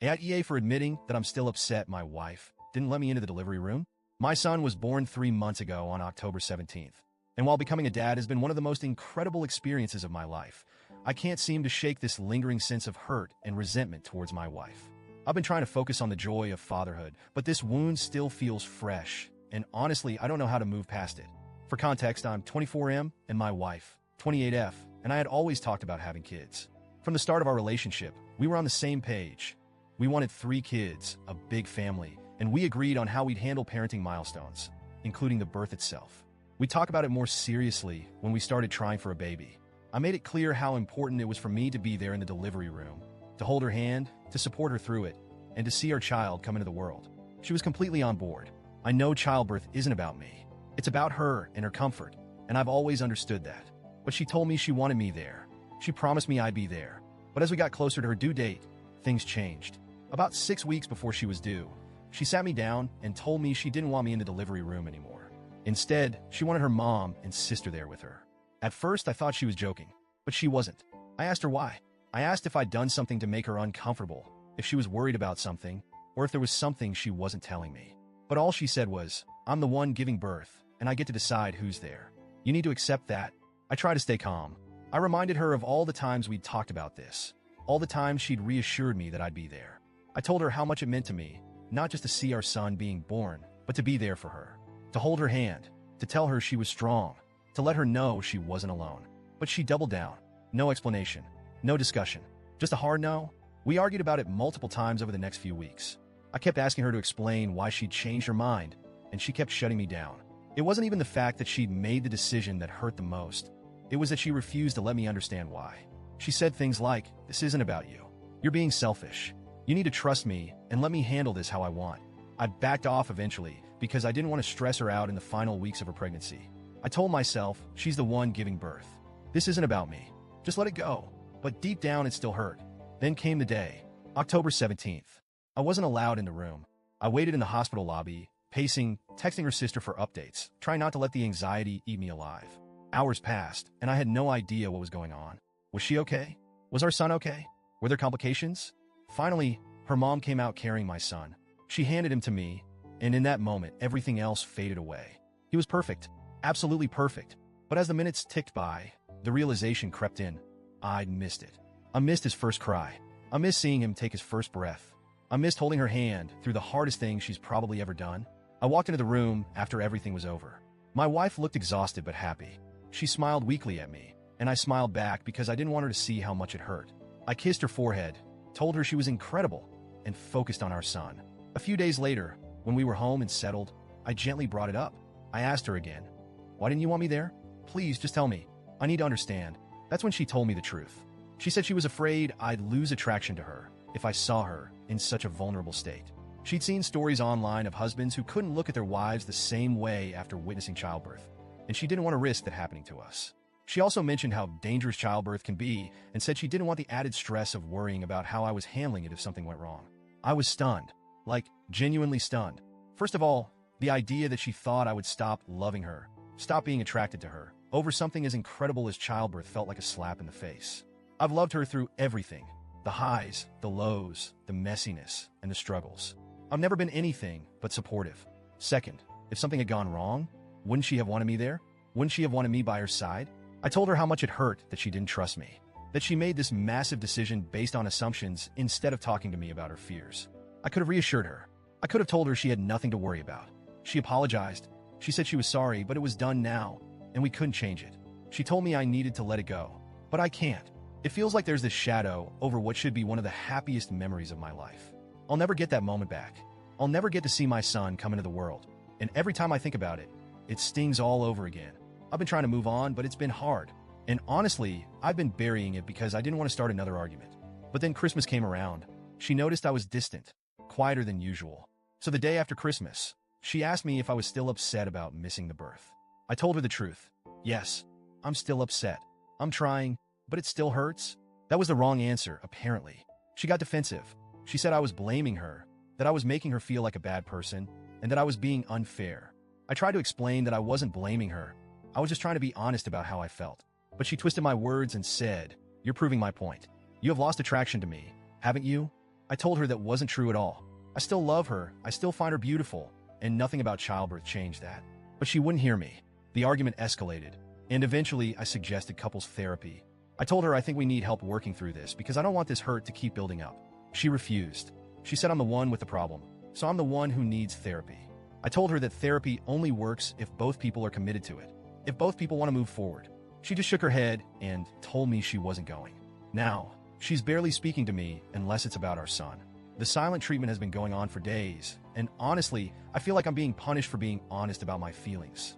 AITA for admitting that I'm still upset my wife didn't let me into the delivery room. My son was born 3 months ago on October 17th. And while becoming a dad has been one of the most incredible experiences of my life, I can't seem to shake this lingering sense of hurt and resentment towards my wife. I've been trying to focus on the joy of fatherhood, but this wound still feels fresh, and honestly, I don't know how to move past it. For context, I'm 24M and my wife, 28F, and I had always talked about having kids. From the start of our relationship, we were on the same page. We wanted 3 kids, a big family, and we agreed on how we'd handle parenting milestones, including the birth itself. We talked about it more seriously when we started trying for a baby. I made it clear how important it was for me to be there in the delivery room, to hold her hand, to support her through it, and to see our child come into the world. She was completely on board. I know childbirth isn't about me. It's about her and her comfort, and I've always understood that. But she told me she wanted me there. She promised me I'd be there. But as we got closer to her due date, things changed. About 6 weeks before she was due, she sat me down and told me she didn't want me in the delivery room anymore. Instead, she wanted her mom and sister there with her. At first, I thought she was joking, but she wasn't. I asked her why. I asked if I'd done something to make her uncomfortable, if she was worried about something, or if there was something she wasn't telling me. But all she said was, "I'm the one giving birth, and I get to decide who's there. You need to accept that." I tried to stay calm. I reminded her of all the times we'd talked about this, all the times she'd reassured me that I'd be there. I told her how much it meant to me, not just to see our son being born, but to be there for her, to hold her hand, to tell her she was strong, to let her know she wasn't alone. But she doubled down. No explanation, no discussion, just a hard no. We argued about it multiple times over the next few weeks. I kept asking her to explain why she'd changed her mind, and she kept shutting me down. It wasn't even the fact that she'd made the decision that hurt the most. It was that she refused to let me understand why. She said things like, "This isn't about you. You're being selfish. You need to trust me and let me handle this how I want." I backed off eventually because I didn't want to stress her out in the final weeks of her pregnancy. I told myself, she's the one giving birth. This isn't about me. Just let it go. But deep down, it still hurt. Then came the day, October 17th. I wasn't allowed in the room. I waited in the hospital lobby, pacing, texting her sister for updates, trying not to let the anxiety eat me alive. Hours passed, and I had no idea what was going on. Was she okay? Was our son okay? Were there complications? Finally, her mom came out carrying my son. She handed him to me, and in that moment, everything else faded away. He was perfect, absolutely perfect. But as the minutes ticked by, the realization crept in. I'd missed it. I missed his first cry. I missed seeing him take his first breath. I missed holding her hand through the hardest thing she's probably ever done. I walked into the room after everything was over. My wife looked exhausted but happy. She smiled weakly at me, and I smiled back because I didn't want her to see how much it hurt. I kissed her forehead, told her she was incredible, and focused on our son. A few days later, when we were home and settled, I gently brought it up. I asked her again, "Why didn't you want me there? Please, just tell me. I need to understand." That's when she told me the truth. She said she was afraid I'd lose attraction to her if I saw her in such a vulnerable state. She'd seen stories online of husbands who couldn't look at their wives the same way after witnessing childbirth, and she didn't want to risk that happening to us. She also mentioned how dangerous childbirth can be and said she didn't want the added stress of worrying about how I was handling it if something went wrong. I was stunned, like genuinely stunned. First of all, the idea that she thought I would stop loving her, stop being attracted to her, over something as incredible as childbirth felt like a slap in the face. I've loved her through everything, the highs, the lows, the messiness, and the struggles. I've never been anything but supportive. Second, if something had gone wrong, wouldn't she have wanted me there? Wouldn't she have wanted me by her side? I told her how much it hurt that she didn't trust me, that she made this massive decision based on assumptions instead of talking to me about her fears. I could have reassured her. I could have told her she had nothing to worry about. She apologized. She said she was sorry, but it was done now, and we couldn't change it. She told me I needed to let it go, but I can't. It feels like there's this shadow over what should be one of the happiest memories of my life. I'll never get that moment back. I'll never get to see my son come into the world, and every time I think about it, it stings all over again. I've been trying to move on, but it's been hard. And honestly, I've been burying it because I didn't want to start another argument. But then Christmas came around. She noticed I was distant, quieter than usual. So the day after Christmas, she asked me if I was still upset about missing the birth. I told her the truth. Yes, I'm still upset. I'm trying, but it still hurts. That was the wrong answer, apparently. She got defensive. She said I was blaming her, that I was making her feel like a bad person, and that I was being unfair. I tried to explain that I wasn't blaming her. I was just trying to be honest about how I felt. But she twisted my words and said, "You're proving my point. You have lost attraction to me, haven't you?" I told her that wasn't true at all. I still love her, I still find her beautiful, and nothing about childbirth changed that. But she wouldn't hear me. The argument escalated, and eventually I suggested couples therapy. I told her I think we need help working through this because I don't want this hurt to keep building up. She refused. She said I'm the one with the problem, so I'm the one who needs therapy. I told her that therapy only works if both people are committed to it, if both people want to move forward. She just shook her head and told me she wasn't going. Now, she's barely speaking to me unless it's about our son. The silent treatment has been going on for days, and honestly, I feel like I'm being punished for being honest about my feelings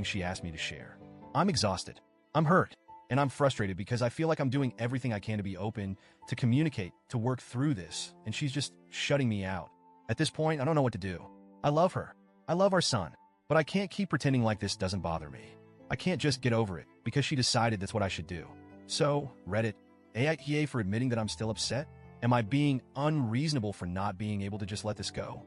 she asked me to share. I'm exhausted. I'm hurt. And I'm frustrated because I feel like I'm doing everything I can to be open, to communicate, to work through this, and she's just shutting me out. At this point, I don't know what to do. I love her. I love our son. But I can't keep pretending like this doesn't bother me. I can't just get over it because she decided that's what I should do. So, Reddit, AITA for admitting that I'm still upset? Am I being unreasonable for not being able to just let this go?